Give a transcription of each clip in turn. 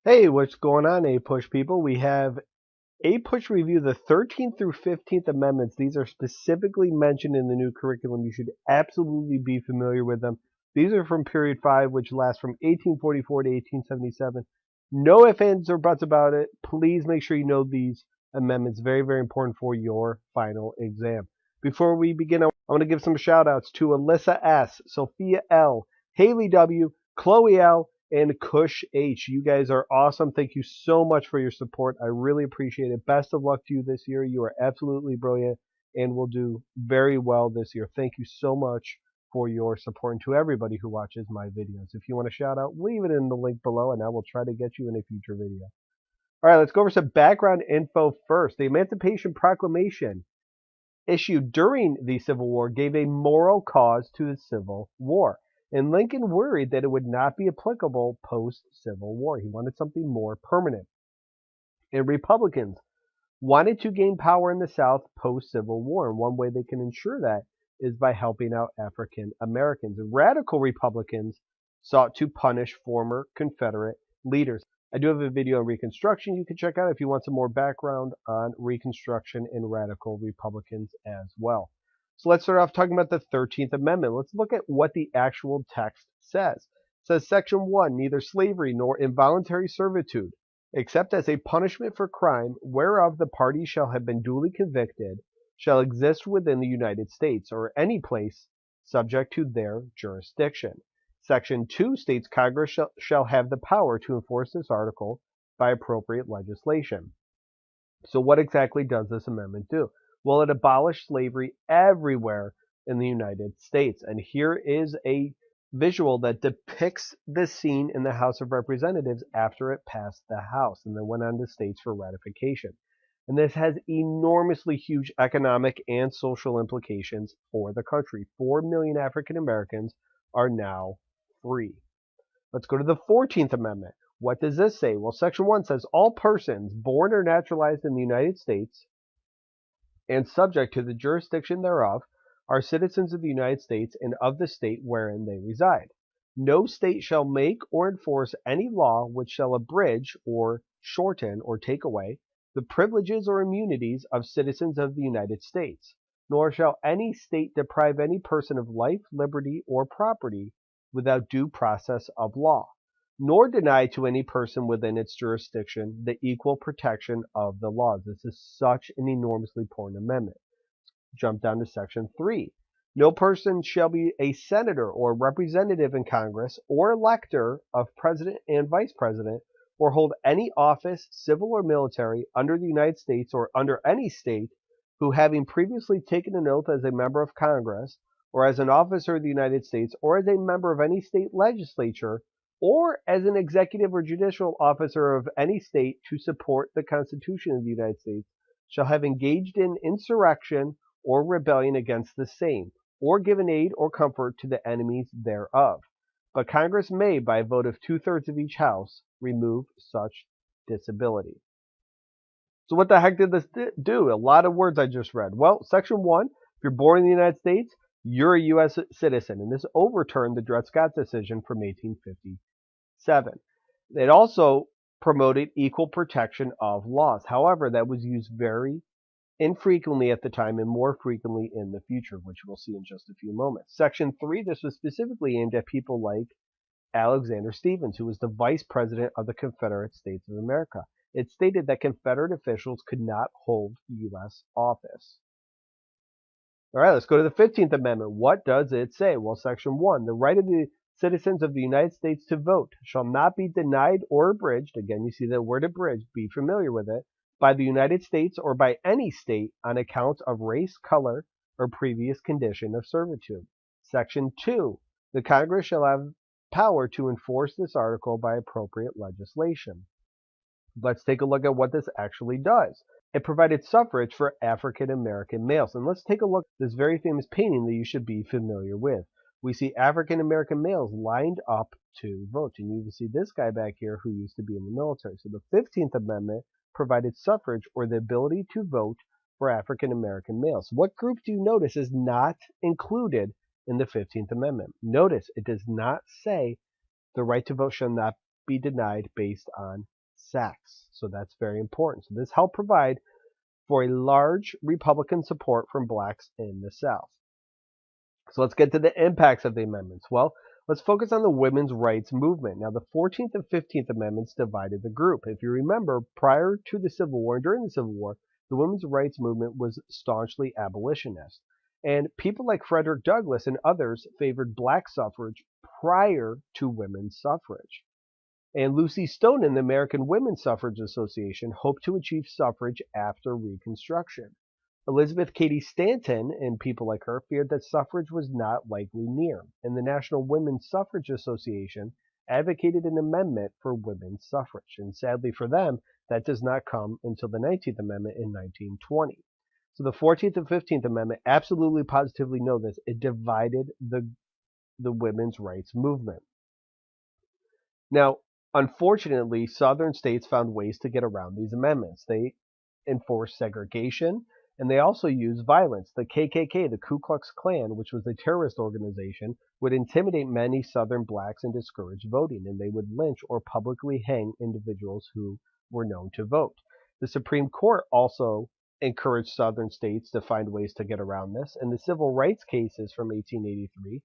Hey, what's going on, APUSH people? We have APUSH review the 13th through 15th Amendments. These are specifically mentioned in the new curriculum. You should absolutely be familiar with them. These are from Period 5, which lasts from 1844 to 1877. No ifs, ands, or buts about it. Please make sure you know these amendments. Very, very important for your final exam. Before we begin, I want to give some shout outs to Alyssa S., Sophia L., Haley W., Chloe L., and Kush H. You guys are awesome. Thank you so much for your support. I really appreciate it. Best of luck to you this year. You are absolutely brilliant and will do very well this year. Thank you so much for your support, and to everybody who watches my videos. If you want a shout out, leave it in the link below and I will try to get you in a future video. All right, let's go over some background info first. The Emancipation Proclamation issued during the Civil War gave a moral cause to the Civil War. And Lincoln worried that it would not be applicable post-Civil War. He wanted something more permanent. And Republicans wanted to gain power in the South post-Civil War. And one way they can ensure that is by helping out African Americans. Radical Republicans sought to punish former Confederate leaders. I do have a video on Reconstruction you can check out if you want some more background on Reconstruction and radical Republicans as well. So let's start off talking about the 13th Amendment. Let's look at what the actual text says. It says Section 1, neither slavery nor involuntary servitude, except as a punishment for crime whereof the party shall have been duly convicted, shall exist within the United States or any place subject to their jurisdiction. Section 2 states Congress shall have the power to enforce this article by appropriate legislation. So what exactly does this amendment do? Well, it abolished slavery everywhere in the United States. And here is a visual that depicts this scene in the House of Representatives after it passed the House and then went on to states for ratification. And this has enormously huge economic and social implications for the country. 4 million African Americans are now free. Let's go to the 14th Amendment. What does this say? Well, Section 1 says all persons born or naturalized in the United States and subject to the jurisdiction thereof are citizens of the United States and of the state wherein they reside. No state shall make or enforce any law which shall abridge or shorten or take away the privileges or immunities of citizens of the United States, nor shall any state deprive any person of life, liberty, or property without due process of law, nor deny to any person within its jurisdiction the equal protection of the laws. This is such an enormously important amendment. Jump down to Section 3. No person shall be a senator or representative in Congress or elector of president and vice president or hold any office, civil or military, under the United States or under any state who, having previously taken an oath as a member of Congress or as an officer of the United States or as a member of any state legislature or as an executive or judicial officer of any state to support the Constitution of the United States, shall have engaged in insurrection or rebellion against the same, or given aid or comfort to the enemies thereof. But Congress may, by a vote of 2/3 of each house, remove such disability. So what the heck did this do? A lot of words I just read. Well, Section 1, if you're born in the United States, you're a U.S. citizen, and this overturned the Dred Scott decision from 1857. It also promoted equal protection of laws. However, that was used very infrequently at the time and more frequently in the future, which we'll see in just a few moments. Section 3, this was specifically aimed at people like Alexander Stephens, who was the Vice President of the Confederate States of America. It stated that Confederate officials could not hold U.S. office. All right, let's go to the 15th Amendment. What does it say? Well, Section 1, the right of the citizens of the United States to vote shall not be denied or abridged. Again, you see the word abridged, be familiar with it, by the United States or by any state on account of race, color, or previous condition of servitude. Section 2, the Congress shall have power to enforce this article by appropriate legislation. Let's take a look at what this actually does. It provided suffrage for African American males. And let's take a look at this very famous painting that you should be familiar with. We see African American males lined up to vote. And you can see this guy back here who used to be in the military. So the 15th Amendment provided suffrage or the ability to vote for African American males. What group do you notice is not included in the 15th Amendment? Notice it does not say the right to vote shall not be denied based on sex. So that's very important. So this helped provide for a large Republican support from blacks in the South. So let's get to the impacts of the amendments. Well, let's focus on the women's rights movement. Now, the 14th and 15th Amendments divided the group. If you remember, prior to the Civil War and during the Civil War, the women's rights movement was staunchly abolitionist. And people like Frederick Douglass and others favored black suffrage prior to women's suffrage. And Lucy Stone and the American Women's Suffrage Association hoped to achieve suffrage after Reconstruction. Elizabeth Cady Stanton and people like her feared that suffrage was not likely near, and the National Women's Suffrage Association advocated an amendment for women's suffrage. And sadly for them, that does not come until the 19th Amendment in 1920. So the 14th and 15th Amendment absolutely positively know this. It divided the women's rights movement. Now, unfortunately, southern states found ways to get around these amendments. They enforced segregation, and they also used violence. The KKK, the Ku Klux Klan, which was a terrorist organization, would intimidate many southern blacks and discourage voting, and they would lynch or publicly hang individuals who were known to vote. The Supreme Court also encouraged southern states to find ways to get around this. In the civil rights cases from 1883,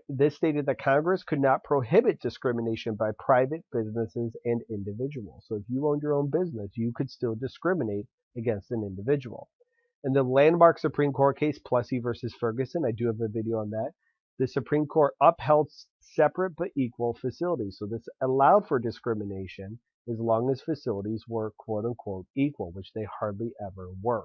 this stated that Congress could not prohibit discrimination by private businesses and individuals. So if you owned your own business, you could still discriminate against an individual. In the landmark Supreme Court case, Plessy versus Ferguson, I do have a video on that, the Supreme Court upheld separate but equal facilities. So this allowed for discrimination as long as facilities were quote-unquote equal, which they hardly ever were.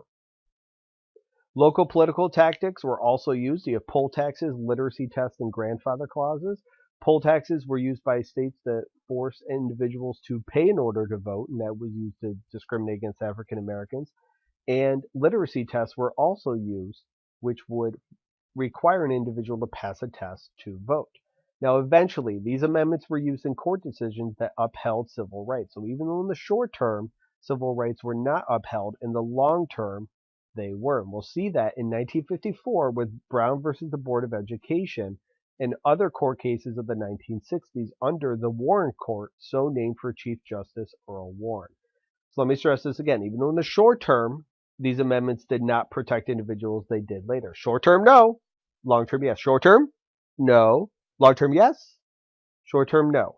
Local political tactics were also used. You have poll taxes, literacy tests, and grandfather clauses. Poll taxes were used by states that force individuals to pay in order to vote, and that was used to discriminate against African Americans. And literacy tests were also used, which would require an individual to pass a test to vote. Now, eventually, these amendments were used in court decisions that upheld civil rights. So even though in the short term, civil rights were not upheld, in the long term, they were. And we'll see that in 1954 with Brown versus the Board of Education and other court cases of the 1960s under the Warren Court, so named for Chief Justice Earl Warren. So let me stress this again. Even though in the short term, these amendments did not protect individuals, they did later. Short term, no. Long term, yes. Short term, no. Long term, yes. Short term, no.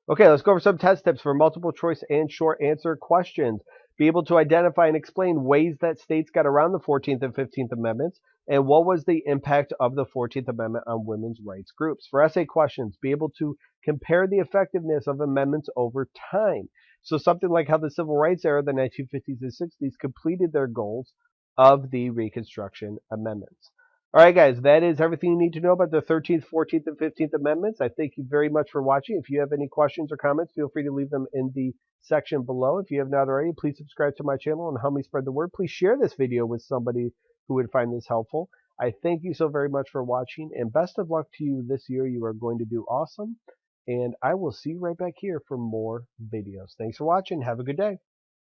Okay, let's go over some test tips for multiple choice and short answer questions. Be able to identify and explain ways that states got around the 14th and 15th Amendments, and what was the impact of the 14th Amendment on women's rights groups. For essay questions, be able to compare the effectiveness of amendments over time. So something like how the Civil Rights era, the 1950s and 60s, completed their goals of the Reconstruction Amendments. All right, guys, that is everything you need to know about the 13th, 14th, and 15th Amendments. I thank you very much for watching. If you have any questions or comments, feel free to leave them in the section below. If you have not already, please subscribe to my channel and help me spread the word. Please share this video with somebody who would find this helpful. I thank you so very much for watching, and best of luck to you this year. You are going to do awesome, and I will see you right back here for more videos. Thanks for watching. Have a good day.